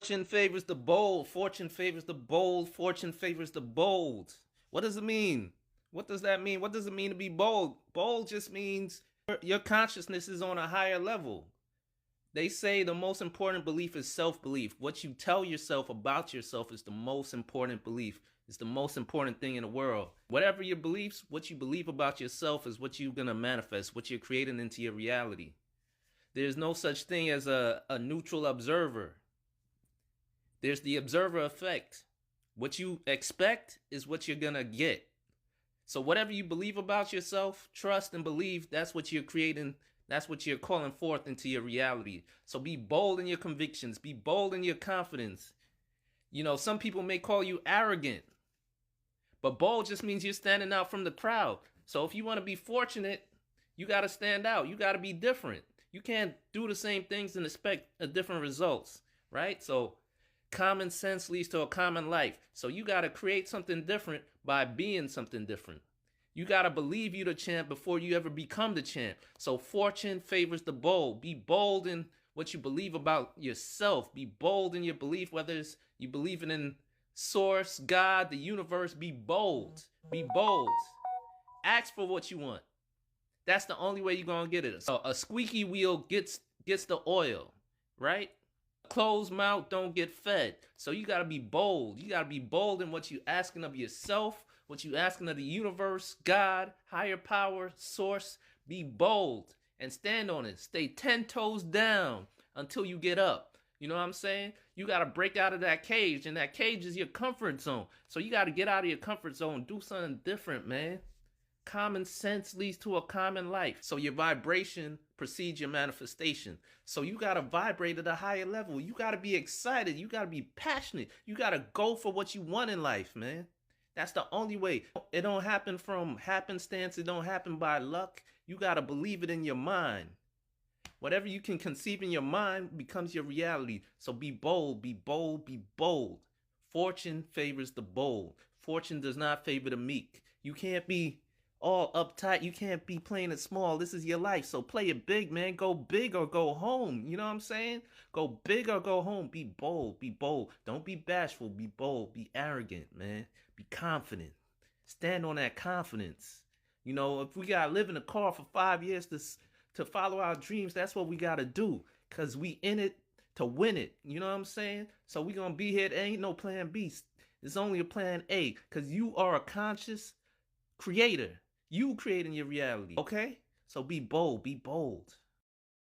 Fortune favors the bold. Fortune favors the bold. Fortune favors the bold. What does it mean? What does that mean? What does it mean to be bold? Bold just means your consciousness is on a higher level. They say the most important belief is self-belief. What you tell yourself about yourself is the most important belief. It's the most important thing in the world. Whatever your beliefs, what you believe about yourself is what you're going to manifest, what you're creating into your reality. There's no such thing as a neutral observer. There's the observer effect. What you expect is what you're going to get. So whatever you believe about yourself, trust and believe, that's what you're creating. That's what you're calling forth into your reality. So be bold in your convictions. Be bold in your confidence. You know, some people may call you arrogant, but bold just means you're standing out from the crowd. So if you want to be fortunate, you got to stand out. You got to be different. You can't do the same things and expect different results, right? So common sense leads to a common life. So you got to create something different by being something different. You got to believe you're the champ before you ever become the champ. So fortune favors the bold. Be bold in what you believe about yourself. Be bold in your belief, whether it's you believing in source, God, the universe. Be bold. Be bold. Ask for what you want. That's the only way you're going to get it. So a squeaky wheel gets the oil, right? Closed mouth don't get fed. So you got to be bold. You got to be bold in what you're asking of yourself, what you're asking of the universe, God, higher power, source. Be bold and stand on it. Stay 10 toes down until you get up. You know what I'm saying? You got to break out of that cage, and that cage is your comfort zone. So you got to get out of your comfort zone, do something different, man. Common sense leads to a common life. So your vibration precedes your manifestation. So you got to vibrate at a higher level. You got to be excited. You got to be passionate. You got to go for what you want in life, man. That's the only way. It don't happen from happenstance. It don't happen by luck. You got to believe it in your mind. Whatever you can conceive in your mind becomes your reality. So be bold, be bold, be bold. Fortune favors the bold. Fortune does not favor the meek. You can't be all uptight. You can't be playing it small. This is your life. So play it big, man. Go big or go home. You know what I'm saying? Go big or go home. Be bold. Be bold. Don't be bashful. Be bold. Be arrogant, man. Be confident. Stand on that confidence. You know, if we got to live in a car for 5 years to follow our dreams, that's what we got to do. Because we in it to win it. You know what I'm saying? So we going to be here. There ain't no plan B. It's only a plan A. Because you are a conscious creator. You creating your reality, okay? So be bold, be bold.